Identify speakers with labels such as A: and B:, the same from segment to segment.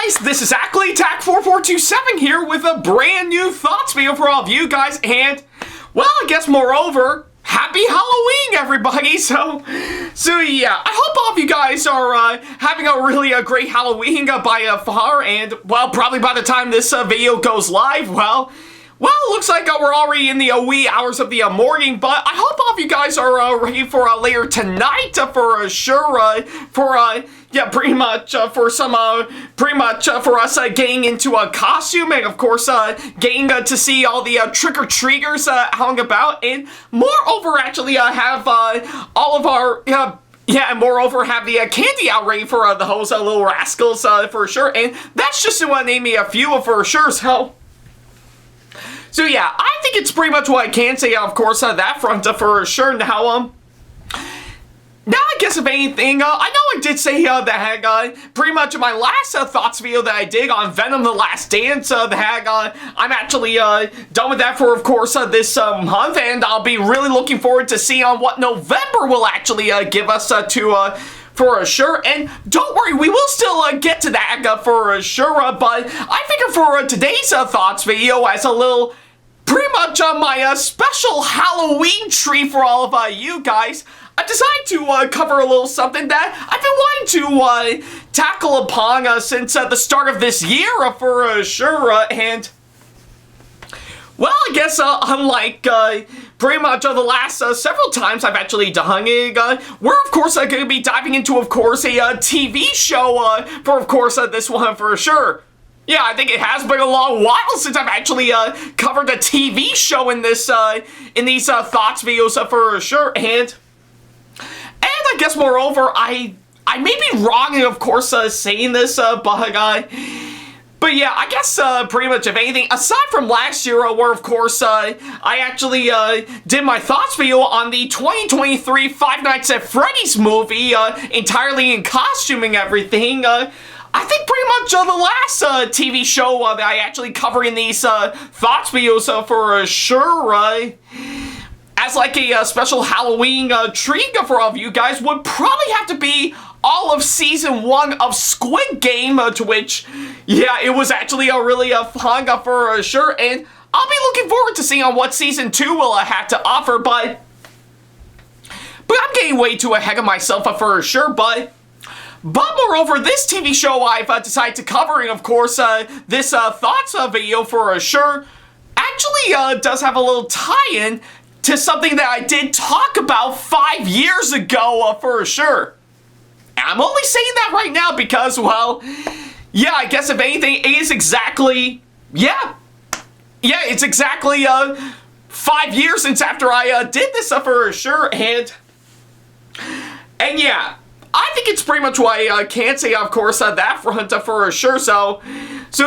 A: guys, this is Ackleyattack4427 here with a brand new thoughts video for all of you guys, and, well, I guess moreover, happy Halloween, everybody. So yeah, I hope all of you guys are having a really great Halloween by far, and, well, probably by the time this video goes live, well, it looks like we're already in the wee hours of the morning, but I hope all of you guys are ready for later tonight for sure, yeah, pretty much for us getting into a costume, and of course getting to see all the trick-or-treaters out and about, and moreover actually have all of our yeah, and moreover have the candy out ready for those little rascals for sure, and that's just to name me a few for sure. So yeah, I think it's pretty much what I can say, of course, that front for sure. Now I guess if anything, I know I did say that pretty much in my last thoughts video that I did on Venom: The Last Dance, that I'm actually done with that for, of course, this month, and I'll be really looking forward to seeing what November will actually give us for sure. And don't worry, we will still get to that for sure, but I figure for today's thoughts video as a little pretty much my special Halloween treat for all of you guys, I decided to cover a little something that I've been wanting to tackle upon since the start of this year for sure, and, well, I guess unlike pretty much the last several times I've actually done it, we're of course going to be diving into, of course, a TV show for, of course, this one for sure. Yeah, I think it has been a long while since I've actually covered a TV show in this in these thoughts videos for sure, and I guess moreover I may be wrong in, of course, saying this, but yeah, I guess pretty much if anything, aside from last year where, of course, I actually did my thoughts video on the 2023 Five Nights at Freddy's movie, entirely in costuming everything, I think pretty much the last TV show that I actually cover in these thoughts videos for sure, as like a special Halloween treat for all of you guys, would probably have to be all of Season 1 of Squid Game, to which, yeah, it was actually a really fun for sure, and I'll be looking forward to seeing what Season 2 will have to offer, but I'm getting way too ahead of myself for sure, but moreover, this TV show I've decided to cover, and of course, this thoughts video for sure, actually does have a little tie-in to something that I did talk about 5 years ago for sure. And I'm only saying that right now because, well, yeah, I guess if anything, it is exactly, yeah, it's exactly 5 years since after I did this for sure, and yeah, I think it's pretty much what I can say, of course, that front for sure. So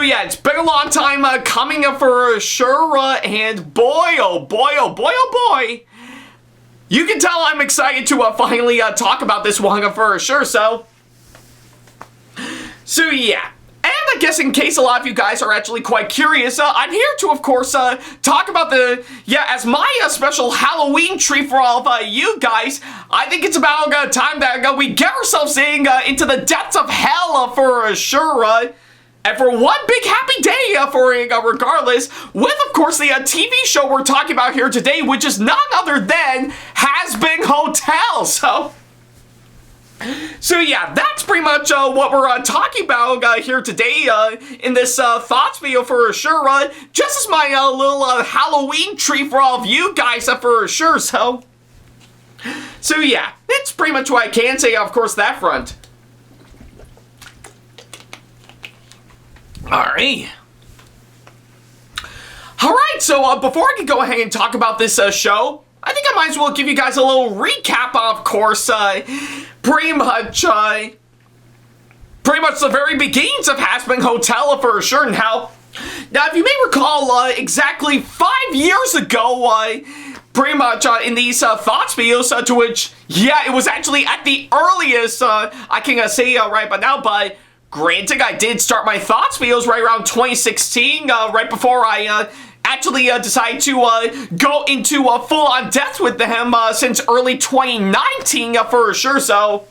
A: yeah, it's been a long time coming for sure, and boy, oh boy, oh boy, oh boy, you can tell I'm excited to finally talk about this one for sure. So yeah. And I guess in case a lot of you guys are actually quite curious, I'm here to, of course, talk about as my special Halloween treat for all of you guys. I think it's about time that we get ourselves into the depths of hell for sure, and for one big happy day for regardless, with, of course, the TV show we're talking about here today, which is none other than Hazbin Hotel. So yeah, that's pretty much what we're talking about here today in this thoughts video for sure, just as my little Halloween treat for all of you guys for sure. So yeah, it's pretty much what I can say, of course, that front. Alright, so before I can go ahead and talk about this show, I think I might as well give you guys a little recap, of course, pretty much the very beginnings of Hazbin Hotel for sure. Now, if you may recall, exactly 5 years ago, pretty much in these thoughts videos, to which, yeah, it was actually at the earliest, I can say right by now, but granted, I did start my thoughts videos right around 2016, right before I actually decided to go into full-on depth with them since early 2019 for sure. So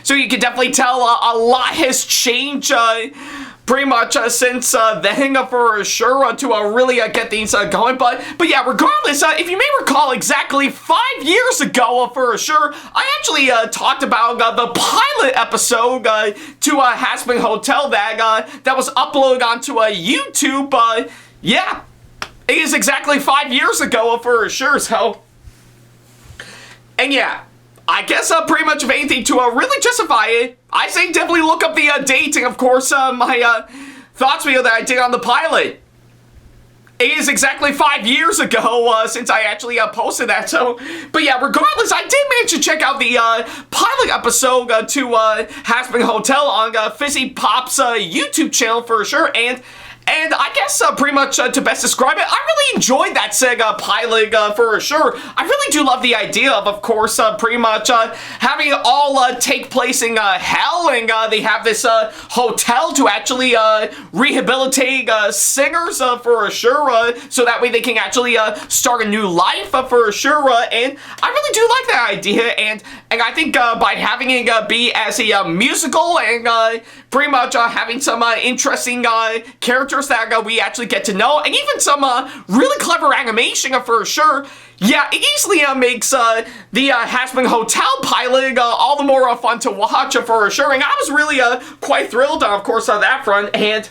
A: you can definitely tell a lot has changed pretty much since then for sure to really get things going. But yeah, regardless, if you may recall, exactly 5 years ago for sure, I actually talked about the pilot episode to Hazbin Hotel that was uploaded onto YouTube. Yeah, it is exactly 5 years ago for sure. So, and yeah, I guess pretty much of anything to really justify it, I say definitely look up the dating, of course, my thoughts video that I did on the pilot. It is exactly 5 years ago since I actually posted that. So, but yeah, regardless, I did manage to check out the pilot episode to Hazbin Hotel on Fizzy Pop's YouTube channel for sure, and I guess pretty much to best describe it, I really enjoyed that Sega pilot for sure. I really do love the idea of course, pretty much having it all take place in hell, and they have this hotel to actually rehabilitate singers for sure, so that way they can actually start a new life for sure. And I really do like that idea, and I think by having it be as a musical and pretty much having some interesting characters that we actually get to know, and even some really clever animation for sure. Yeah, it easily makes the Hazbin Hotel pilot all the more fun to watch for sure, and I was really quite thrilled, of course, on that front. And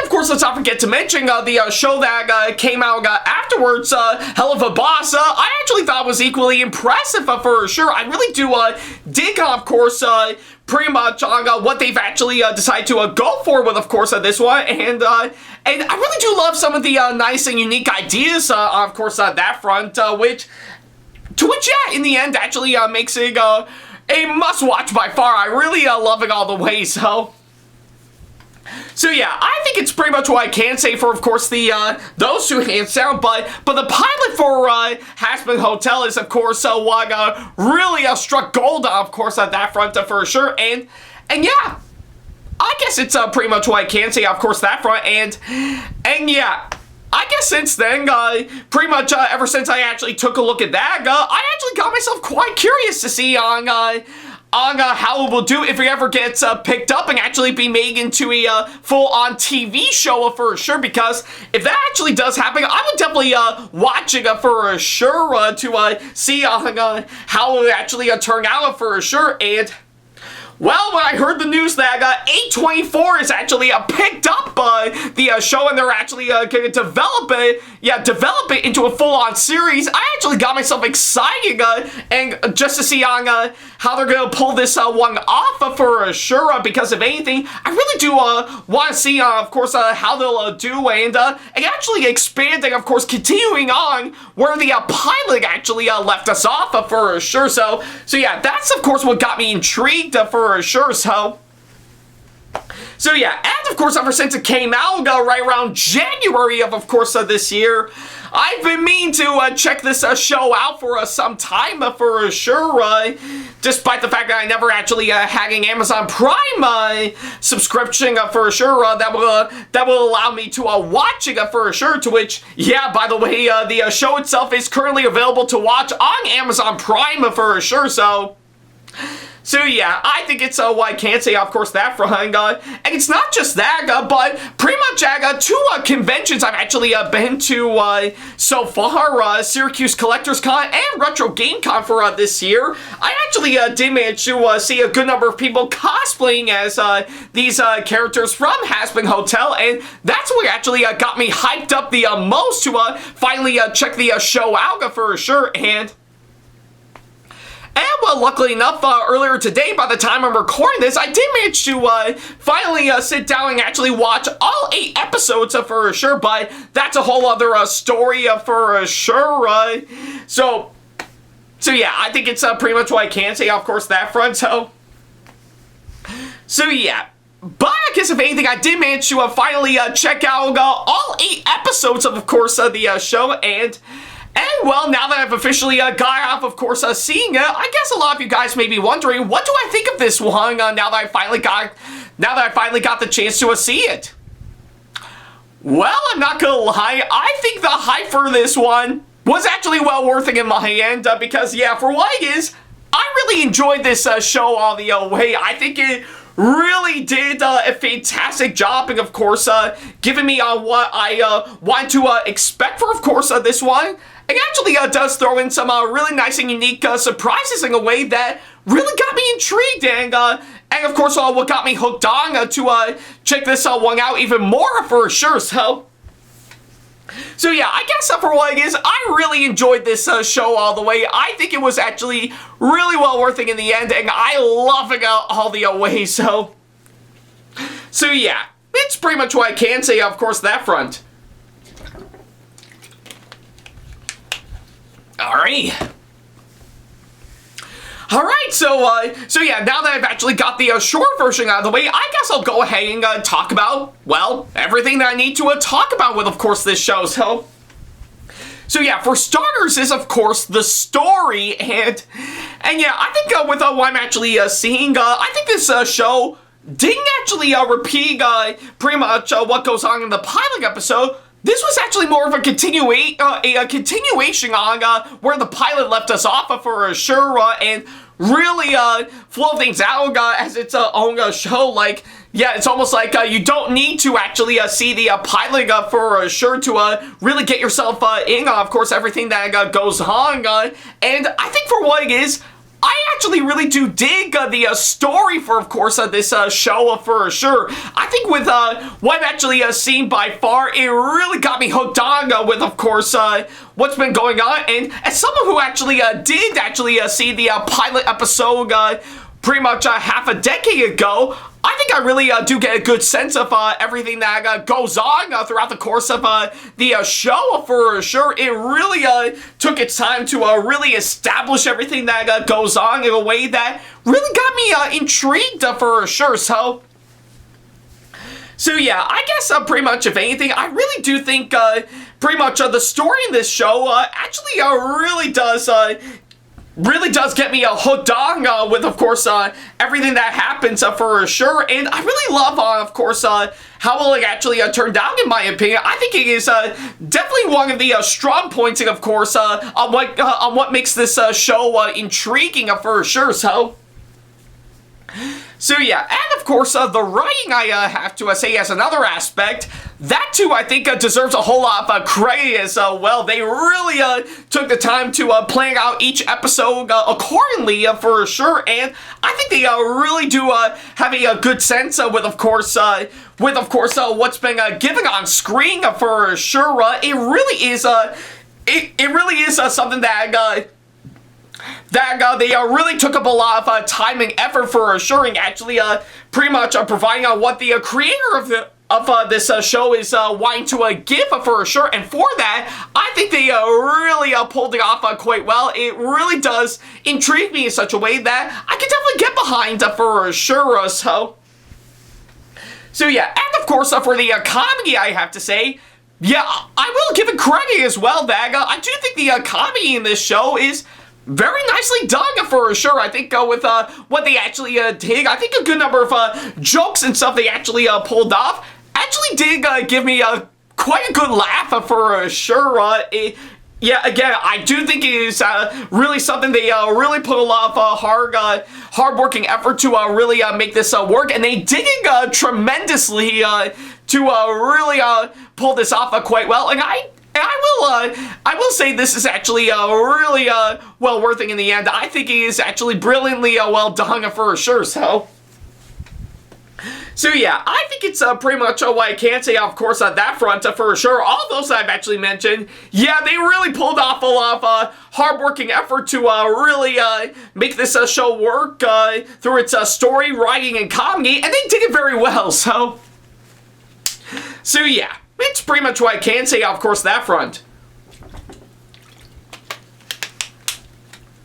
A: of course, let's not forget to mention the show that came out afterwards, Hell of a Boss. I actually thought was equally impressive for sure. I really do dig, of course, pretty much on what they've actually decided to go for with, of course, this one. And I really do love some of the nice and unique ideas, of course, that front, which, yeah, in the end, actually makes it a must-watch by far. I really love it all the way, so yeah, I think it's pretty much what I can say for, of course, the those two hands down. But the pilot for Hazbin Hotel is, of course, what really struck gold, of course, at that front for sure. And yeah, I guess it's pretty much what I can say, of course, that front. And yeah, I guess since then, pretty much ever since I actually took a look at that, I actually got myself quite curious to see on how it will do if it ever gets picked up and actually be made into a full-on TV show for sure, because if that actually does happen, I would definitely watch it for sure to see how it would actually turn out for sure. And well, when I heard the news that A24 is actually picked up the show, and they're actually going to develop it into a full-on series, I actually got myself excited and just to see on how they're going to pull this one off for sure. Because if anything, I really do want to see, of course, how they'll do, and actually expanding, of course, continuing on where the pilot actually left us off for sure. So yeah, that's of course what got me intrigued for sure. So yeah, and of course, ever since it came out right around January of course this year, I've been meaning to check this show out for some time for sure, despite the fact that I never actually had an Amazon Prime subscription for sure that will allow me to watch it for sure. To which, yeah, by the way, the show itself is currently available to watch on Amazon Prime for sure. So yeah, I think it's what I can say, of course, that front. And it's not just that, but pretty much two conventions I've actually been to so far, Syracuse Collectors Con and Retro Game Con for this year. I actually did manage to see a good number of people cosplaying as these characters from Hazbin Hotel, and that's what actually got me hyped up the most to finally check the show out for sure. And well, luckily enough, earlier today, by the time I'm recording this, I did manage to finally sit down and actually watch all 8 episodes for sure, but that's a whole other story for sure. So yeah, I think it's pretty much what I can say, of course, that front. So yeah. But I guess if anything, I did manage to finally check out all 8 episodes of course, the show, and well, now that I've officially got off, of course, seeing it, I guess a lot of you guys may be wondering, what do I think of this one now that I finally got the chance to see it? Well, I'm not gonna lie, I think the hype for this one was actually well worth it in my end, because yeah, for what it is, I really enjoyed this show all the way. I think it really did a fantastic job, and of course, giving me what I want to expect for, of course, this one. It actually does throw in some really nice and unique surprises in a way that really got me intrigued, and of course, what got me hooked on to check this one out even more for sure. So yeah, I guess for what it is, I really enjoyed this show all the way. I think it was actually really well worth it in the end, and I love it all the way. So yeah, it's pretty much what I can say, of course, that front. Alright, so yeah, now that I've actually got the short version out of the way, I guess I'll go ahead and talk about, well, everything that I need to talk about with, of course, this show. So yeah, for starters is, of course, the story, and yeah, I think with what I'm actually seeing, I think this show didn't actually repeat pretty much what goes on in the pilot episode. This was actually more of a continuation on where the pilot left us off for sure, and really flow things out as its own show. Like, yeah, it's almost like you don't need to actually see the pilot for sure to really get yourself in on, of course, everything that goes on. And I think for what it is, I actually really do dig the story for, of course, this show for sure. I think with what I've actually seen by far, it really got me hooked on with, of course, what's been going on. And as someone who actually did actually see the pilot episode pretty much half a decade ago, I think I really do get a good sense of everything that goes on throughout the course of the show for sure. It really took its time to really establish everything that goes on in a way that really got me intrigued for sure. So yeah, I guess pretty much, if anything, I really do think pretty much the story in this show actually really does get me hooked on with, of course, everything that happens for sure. And I really love, of course, how well it actually turned out, in my opinion. I think it is definitely one of the strong points, and of course, on what makes this show intriguing for sure. So yeah, and of course, the writing, I have to say, as another aspect, that too, I think, deserves a whole lot of credit as well. They really took the time to plan out each episode accordingly for sure, and I think they really do have a good sense with, of course, what's been given on screen for sure. It really is, something that they really took up a lot of time and effort for sure, and actually pretty much providing what the creator of this show is wanting to give for sure. And for that, I think they really pulled it off quite well. It really does intrigue me in such a way that I can definitely get behind for sure. So yeah, and of course for the comedy, I have to say, yeah, I will give it credit as well, that I do think the comedy in this show is very nicely done for sure. I think with what they actually did, I think a good number of jokes and stuff they actually pulled off actually did give me quite a good laugh for sure. Yeah, again, I do think it is really something they really put a lot of hard-working effort to really make this work, and they did it tremendously to really pull this off quite well. And I will say this is actually really well worth it in the end. I think it is actually brilliantly well done for sure. So yeah, I think it's pretty much what I can say, of course, on that front for sure. All those I've actually mentioned, yeah, they really pulled off a lot of hard-working effort to really make this show work through its story, writing, and comedy, and they did it very well. So yeah. It's pretty much what I can say, of course, that front.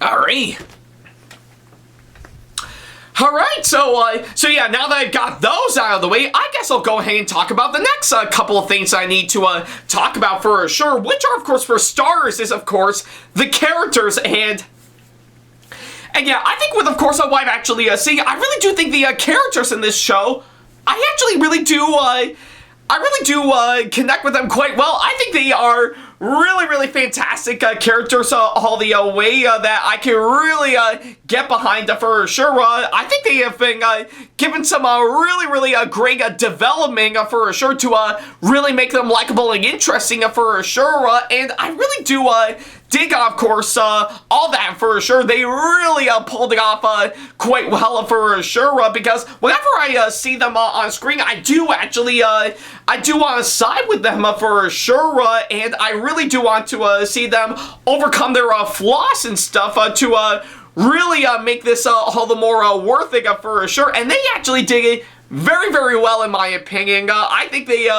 A: Alright, so yeah, now that I've got those out of the way, I guess I'll go ahead and talk about the next couple of things I need to talk about for sure, which are, of course, for starters, is, of course, the characters, and yeah, I think with, of course, what I'm actually seeing, I really do think the characters in this show, I actually really do connect with them quite well. I think they are really fantastic characters all the way that I can really get behind for sure. I think they have been given some really great development for sure to really make them likable and interesting for sure. And I really do dig, of course, all that for sure. They really pulled it off quite well for sure, because whenever I see them on screen, I do actually, I do want to side with them for sure, and I really do want to see them overcome their flaws and stuff to really make this all the more worth it for sure. And they actually did it very well, in my opinion. I think they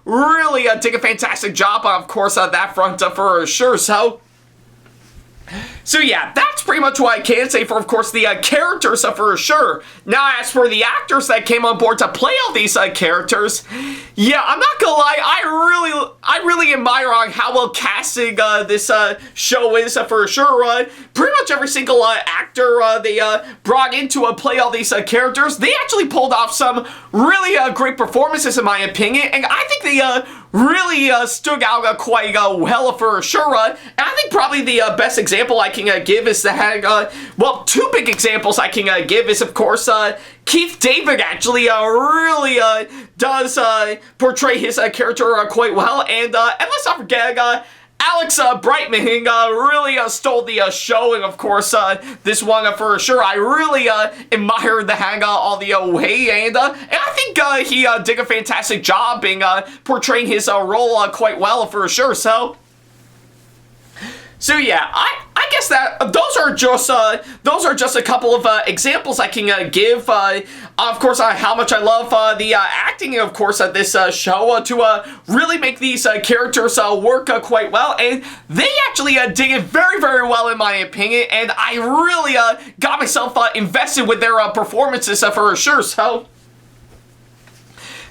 A: really did a fantastic job, of course, on that front for sure. So yeah, that's pretty much what I can say for, of course, the characters for sure. Now, as for the actors that came on board to play all these characters, yeah, I'm not gonna lie, I really admire on how well casting this show is for sure. Pretty much every single actor they brought in to play all these characters, they actually pulled off some really great performances, in my opinion, and I think they really stood out quite well for sure. And I think probably the best example I can give is that, well, two big examples I can give is, of course, Keith David actually really does portray his character quite well, and let's not forget, Alex Brightman really stole the show, and of course, this one for sure, I really admired the hang all the way, and I think he did a fantastic job in portraying his role quite well for sure. So yeah, I guess that those are just a couple of examples I can give, of course, how much I love the acting, of course, at this show to really make these characters work quite well, and they actually did it very well, in my opinion, and I really got myself invested with their performances for sure.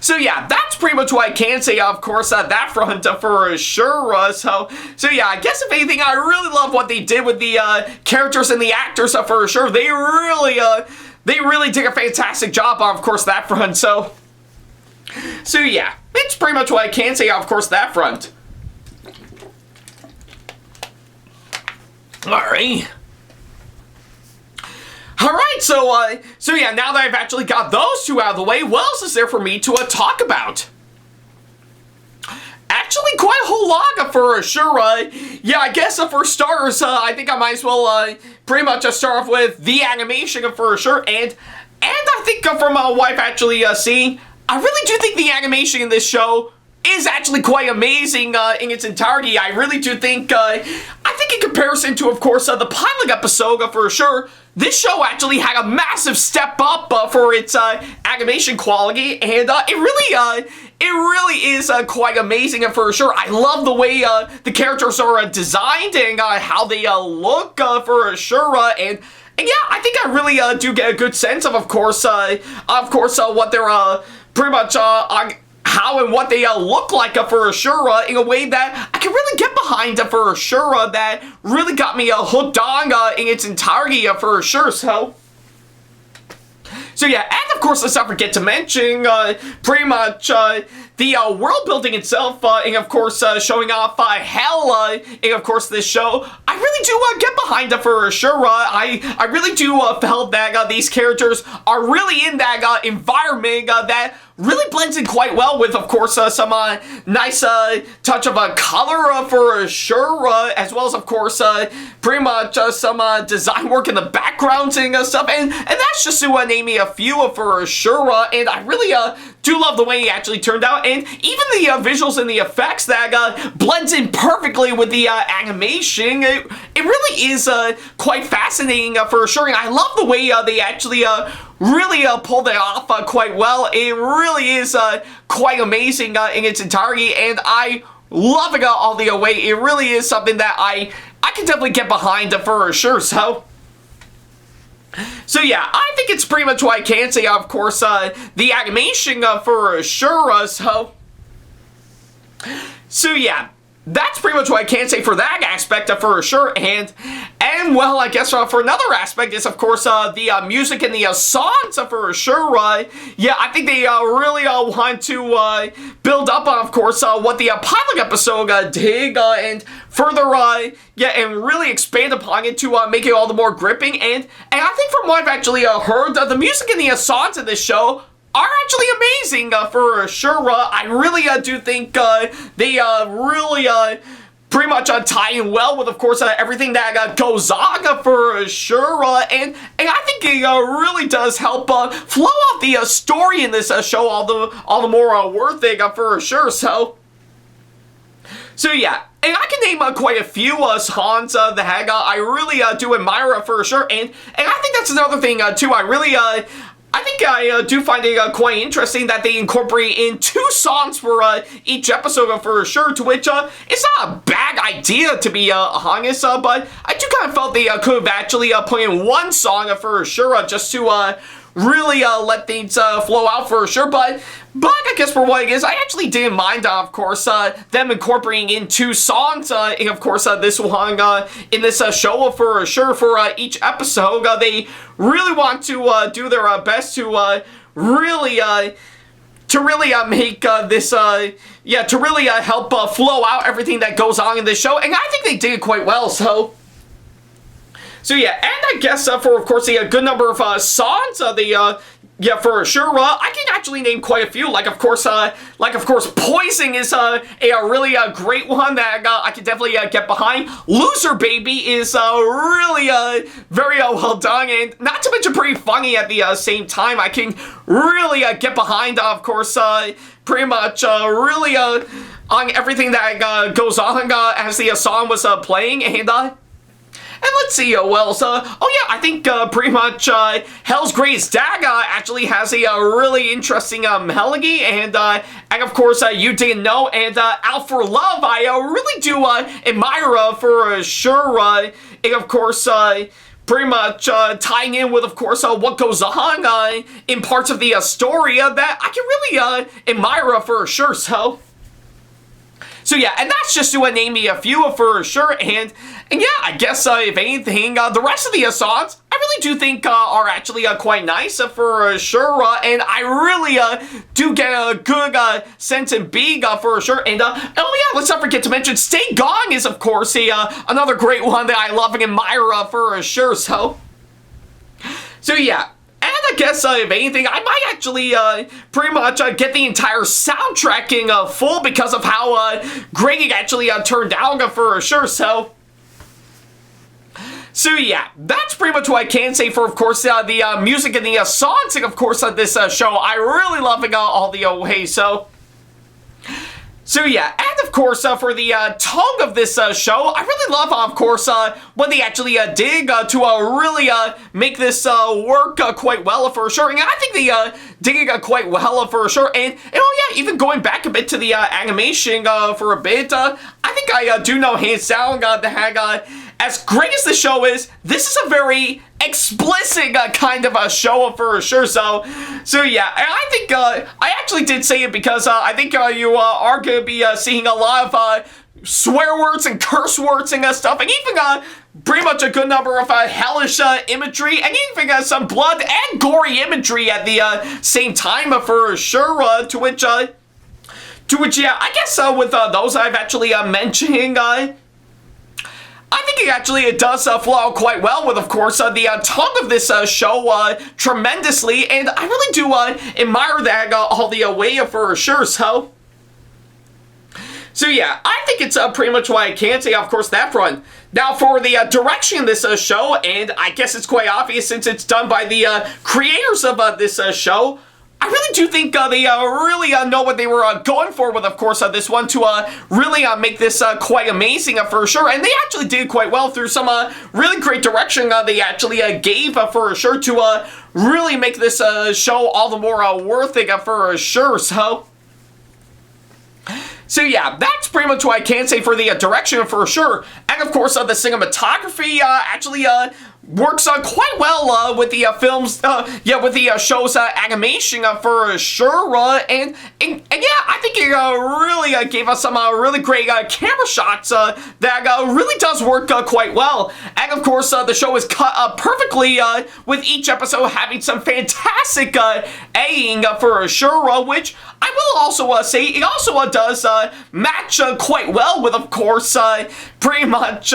A: So yeah, that's pretty much what I can say, of course, that front for sure. So yeah, I guess if anything, I really love what they did with the characters and the actors for sure. They really did a fantastic job, of course, that front. So yeah, it's pretty much what I can say, of course, that front. Alright, so yeah, now that I've actually got those two out of the way, what else is there for me to talk about? Actually, quite a whole lot for sure. Yeah, I guess for starters, I think I might as well pretty much start off with the animation for sure, and I think from what I've actually seen, I really do think the animation in this show is actually quite amazing in its entirety. I really do think, I think in comparison to, of course, the pilot episode for sure, this show actually had a massive step up for its animation quality, and it really is quite amazing for sure. I love the way the characters are designed and how they look for sure, and yeah, I think I really do get a good sense of course, what they're pretty much on how and what they look like for sure, in a way that I can really get behind for sure, that really got me hooked on in its entirety for sure. So yeah, and of course, let's not forget to mention pretty much the world building itself, and of course showing off hell in of course this show. I really do get behind it for sure. I really do felt that these characters are really in that environment that really blends in quite well with, of course, some nice touch of color for sure, as well as, of course, pretty much some design work in the backgrounds and stuff, and that's just to name me a few for sure, and I really do love the way he actually turned out, and even the visuals and the effects that blends in perfectly with the animation. It really is quite fascinating for sure, and I love the way they actually really pulled it off quite well. It really is quite amazing in its entirety, and I love it all the way. It really is something that I can definitely get behind for sure. So yeah, I think it's pretty much what I can say, of course, the animation for sure. So yeah, that's pretty much what I can say for that aspect for sure. And well, I guess for another aspect is, of course, the music and the songs for sure. Yeah, I think they really want to build up on, of course, what the pilot episode did, and further, yeah, and really expand upon it to make it all the more gripping. And I think from what I've actually heard, the music and the songs in this show are actually amazing for sure. I really do think they really pretty much tie in well with, of course, everything that goes on for sure. And I think it really does help flow out the story in this show all the more worth it for sure. So yeah, and I can name quite a few songs that I really do admire for sure. And I think that's another thing too. I think I do find it quite interesting that they incorporate in 2 songs for each episode for sure, to which it's not a bad idea, to be honest, but I do kind of felt they could have actually put in 1 song for sure, just to really let things flow out for sure. But I guess for what it is, I actually didn't mind, of course, them incorporating in 2 songs, and of course, this one in this show for sure for each episode. They really want to do their best to really make this, yeah, to really help flow out everything that goes on in this show, and I think they did quite well, so yeah, and I guess for, of course, a good number of songs, yeah, for sure, I can actually name quite a few, like, of course, Poison is a really great one that I can definitely get behind. Loser Baby is really very well done, and not to mention pretty funny at the same time. I can really get behind, of course, pretty much really on everything that goes on as the song was playing, and let's see, well, oh yeah, I think pretty much Hell's Greatest Dag actually has a really interesting melody, and of course, You Didn't Know, and Out for Love, I really do admire for sure, and of course, pretty much tying in with, of course, what goes on in parts of the story that I can really admire for sure, so yeah, and that's just to name me a few for sure, and yeah, I guess if anything, the rest of the songs I really do think are actually quite nice for sure, and I really do get a good sense in being for sure, and oh yeah, let's not forget to mention Stay Gone is, of course, another great one that I love and admire for sure, so yeah. And I guess, if anything, I might actually pretty much get the entire soundtrack in full because of how great it actually turned out for sure, so yeah, that's pretty much what I can say for, of course, the music and the songs, and of course, this show. I really love it all the way, so yeah, and of course, for the tone of this show, I really love, of course, what they actually did to really make this work quite well for sure, and I think they did it quite well for sure, and oh yeah, even going back a bit to the animation for a bit, I think I do know hands down that as great as the show is, this is a very explicit kind of a show for sure, so yeah, and I think I actually did say it because I think you are going to be seeing a lot of swear words and curse words and stuff, and even pretty much a good number of hellish imagery, and even some blood and gory imagery at the same time for sure, to which yeah, I guess with those I've actually mentioned, I think it does flow out quite well with, of course, the tone of this show tremendously, and I really do admire that all the way for sure, so yeah, I think it's pretty much what I can say, of course, that front. Now, for the direction of this show, and I guess it's quite obvious since it's done by the creators of this show, I really do think they really know what they were going for with, of course, this one to really make this quite amazing for sure. And they actually did quite well through some really great direction they actually gave for sure to really make this show all the more worth it for sure. So yeah, that's pretty much what I can say for the direction for sure. And of course, the cinematography actually works quite well with the films, with the show's animation for sure, and yeah, I think it really gave us some really great camera shots that really does work quite well, and of course the show is cut perfectly with each episode having some fantastic editing for sure, which I will also say it also does match quite well with, of course, pretty much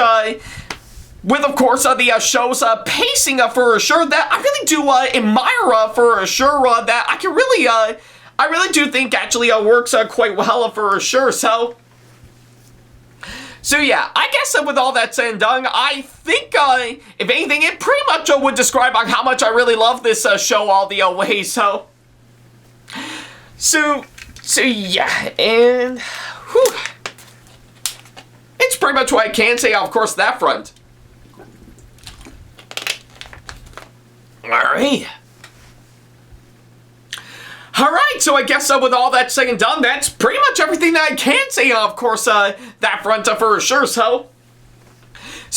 A: with, of course, the show's pacing for sure, that I really do admire for sure, that I can really, I really do think actually works quite well for sure, so yeah, I guess with all that said and done, I think, if anything, it pretty much would describe on how much I really love this show all the way, so yeah, and, whew, it's pretty much what I can say, of course, that front. Alright, so I guess with all that said and done, that's pretty much everything that I can say, of course, that front for sure, so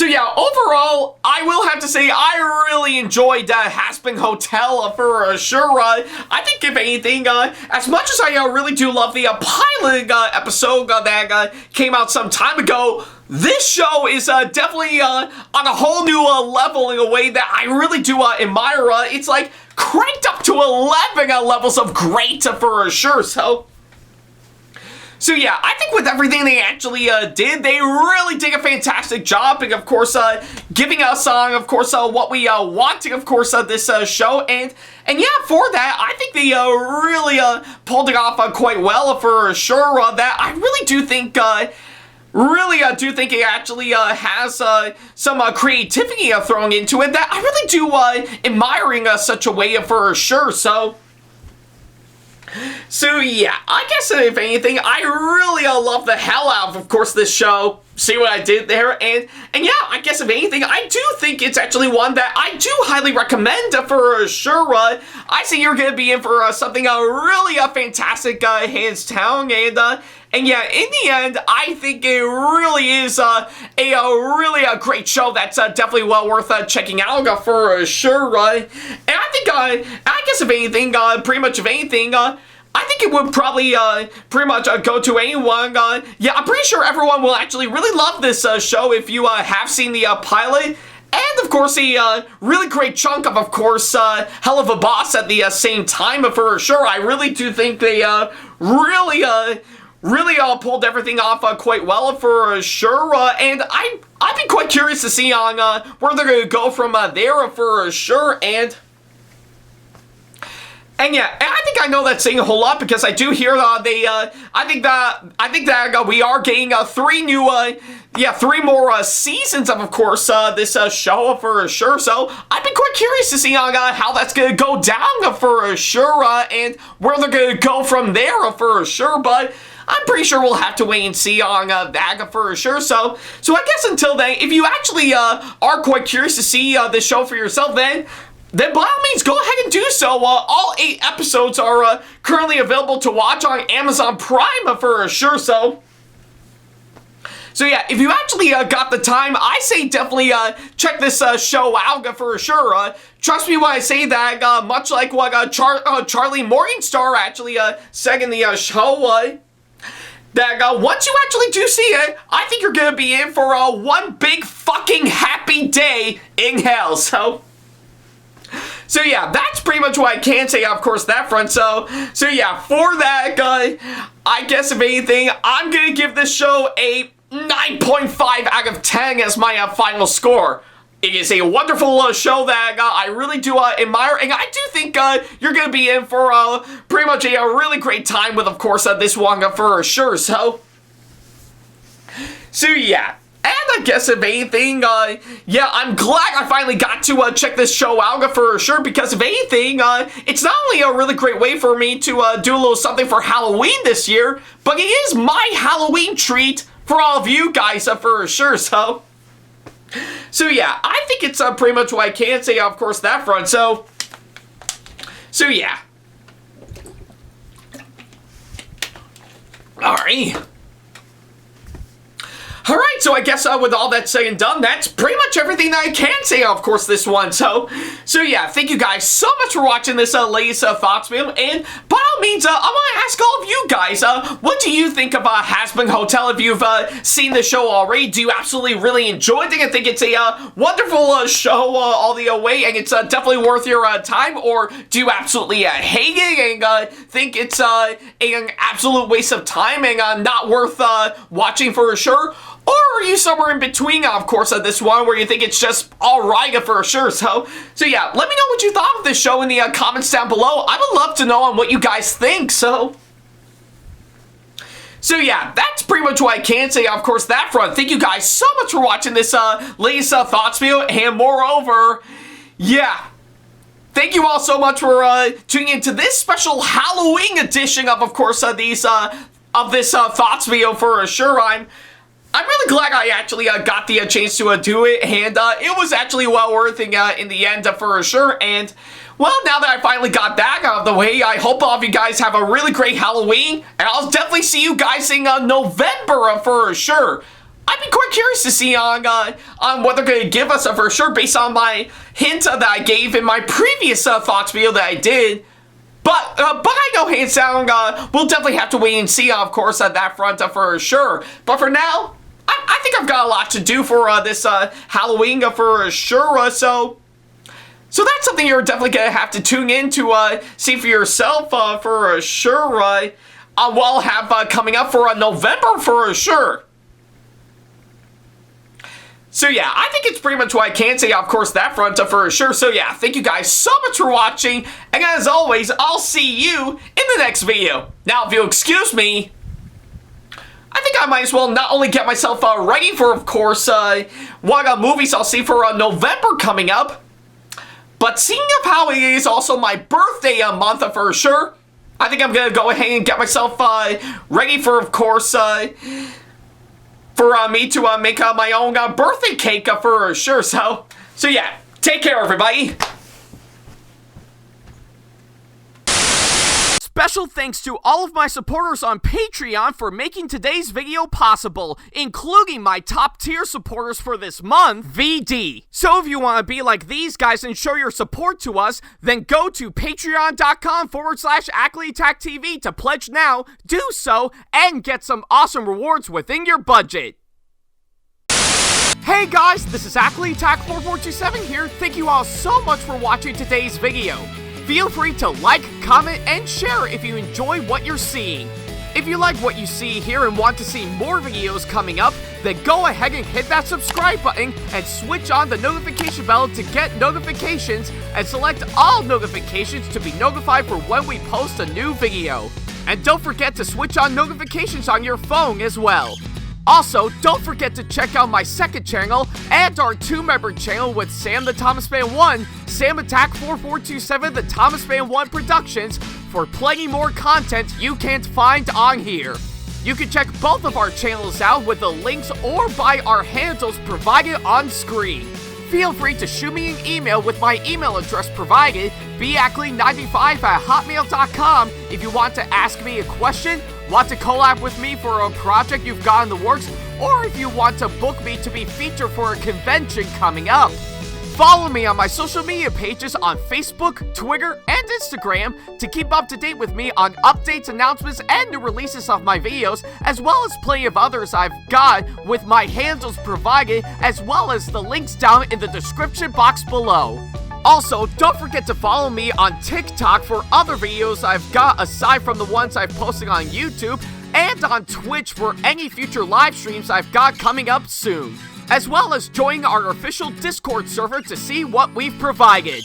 A: yeah, overall, I will have to say I really enjoyed Hazbin Hotel for sure. I think, if anything, as much as I really do love the pilot episode that came out some time ago, this show is definitely on a whole new level in a way that I really do admire. It's like cranked up to 11 levels of great for sure, so yeah, I think with everything they actually did, they really did a fantastic job, and of course, giving us, of course, what we wanted, of course, this show, and yeah, for that, I think they really pulled it off quite well for sure, that I really do think, it actually has some creativity thrown into it that I really do admiring such a way for sure, so yeah, I guess if anything, I really love the hell out of course, this show. See what I did there? And yeah, I guess if anything, I do think it's actually one that I do highly recommend for sure. I see you're gonna be in for something really fantastic, hands down, and yeah, in the end, I think it really is a really great show that's definitely well worth checking out for sure. And I think, I guess if anything, pretty much if anything, I think it would probably pretty much go to anyone. Yeah, I'm pretty sure everyone will actually really love this show if you have seen the pilot. And, of course, a really great chunk of course, Hell of a Boss at the same time for sure. I really do think they really pulled everything off quite well for sure, and I'd be quite curious to see on where they're going to go from there for sure, and yeah, and I think I know that's saying a whole lot because I do hear I think that we are getting three more seasons of course, this show for sure, so I'd be quite curious to see on how that's gonna go down for sure, and where they're gonna go from there for sure, but I'm pretty sure we'll have to wait and see on that for sure, so I guess until then, if you actually are quite curious to see this show for yourself, then by all means, go ahead and do so. All 8 episodes are currently available to watch on Amazon Prime for sure, so yeah, if you actually got the time, I say definitely check this show out for sure. Trust me when I say that, much like what Charlie Morningstar actually said in the show, that once you actually do see it, I think you're gonna be in for one big fucking happy day in hell, so yeah, that's pretty much what I can say, of course, that front. So yeah, for that, I guess if anything, I'm gonna give this show a 9.5 out of 10 as my final score. It is a wonderful show that I really do admire, and I do think you're gonna be in for pretty much a really great time with, of course, this one for sure. So yeah. And I guess if anything, yeah, I'm glad I finally got to check this show out for sure, because if anything, it's not only a really great way for me to do a little something for Halloween this year, but it is my Halloween treat for all of you guys for sure, so yeah, I think it's pretty much what I can say, of course, that front, so yeah. Alright. Alright, so I guess with all that said and done, that's pretty much everything that I can say, of course, this one. So yeah, thank you guys so much for watching this latest thoughts video, and by all means, I want to ask all of you guys, what do you think of Hazbin Hotel? If you've seen the show already, do you absolutely really enjoy it? I think it's a wonderful show all the way, and it's definitely worth your time, or do you absolutely hate it and think it's an absolute waste of time and not worth watching for sure? Or are you somewhere in between, of course, this one where you think it's just alright for sure? So yeah, let me know what you thought of this show in the comments down below. I would love to know on what you guys think, so yeah, that's pretty much what I can say, of course, that front. Thank you guys so much for watching this latest thoughts video, and moreover, yeah, thank you all so much for tuning into this special Halloween edition of course, this thoughts video for sure. I'm really glad I actually got the chance to do it, and it was actually well worth it in the end for sure. And well, now that I finally got that out of the way, I hope all of you guys have a really great Halloween, and I'll definitely see you guys in November for sure. I'd be quite curious to see on what they're going to give us for sure, based on my hint that I gave in my previous thoughts video that I did. But I know hands down, we'll definitely have to wait and see, of course, at that front for sure. But for now, I think I've got a lot to do for this Halloween for sure. So that's something you're definitely going to have to tune in to see for yourself for sure. What I'll have coming up for November for sure. So yeah, I think it's pretty much what I can say, of course, that front for sure. So yeah, thank you guys so much for watching, and as always, I'll see you in the next video. Now, if you'll excuse me, I think I might as well not only get myself ready for, of course, what movies I'll see for November coming up, but seeing of how it is also my birthday month for sure, I think I'm going to go ahead and get myself ready for, of course, for me to make my own birthday cake for sure. So yeah, take care, everybody. Special thanks to all of my supporters on Patreon for making today's video possible, including my top tier supporters for this month, VD. So if you want to be like these guys and show your support to us, then go to patreon.com/Ackleyattack427's to pledge now, do so, and get some awesome rewards within your budget. Hey guys, this is Ackleyattack4427 here. Thank you all so much for watching today's video. Feel free to like, comment, and share if you enjoy what you're seeing. If you like what you see here and want to see more videos coming up, then go ahead and hit that subscribe button and switch on the notification bell to get notifications, and select all notifications to be notified for when we post a new video. And don't forget to switch on notifications on your phone as well. Also, don't forget to check out my second channel and our 2-member channel with SamAttack4427's, SamAttack4427's Productions, for plenty more content you can't find on here. You can check both of our channels out with the links or by our handles provided on screen. Feel free to shoot me an email with my email address provided, backley95@hotmail.com, if you want to ask me a question, want to collab with me for a project you've got in the works, or if you want to book me to be featured for a convention coming up. Follow me on my social media pages on Facebook, Twitter, and Instagram to keep up to date with me on updates, announcements, and new releases of my videos, as well as plenty of others I've got with my handles provided, as well as the links down in the description box below. Also, don't forget to follow me on TikTok for other videos I've got aside from the ones I've posted on YouTube, and on Twitch for any future live streams I've got coming up soon, as well as join our official Discord server to see what we've provided.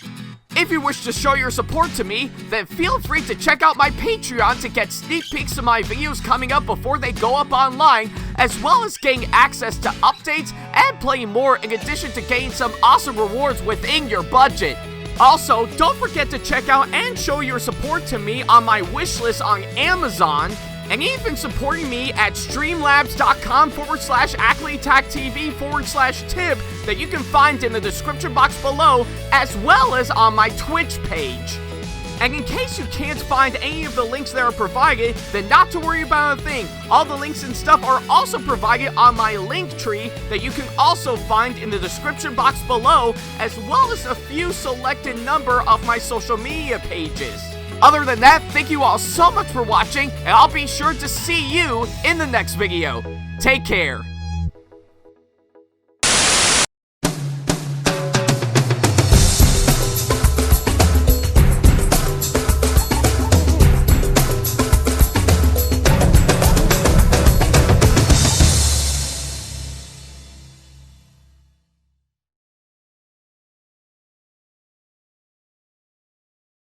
A: If you wish to show your support to me, then feel free to check out my Patreon to get sneak peeks of my videos coming up before they go up online, as well as getting access to updates and playing more, in addition to getting some awesome rewards within your budget. Also, don't forget to check out and show your support to me on my wishlist on Amazon, and even supporting me at streamlabs.com/AckleyattackTV/tip that you can find in the description box below, as well as on my Twitch page. And in case you can't find any of the links that are provided, then not to worry about a thing. All the links and stuff are also provided on my link tree that you can also find in the description box below, as well as a few selected number of my social media pages. Other than that, thank you all so much for watching, and I'll be sure to see you in the next video. Take care.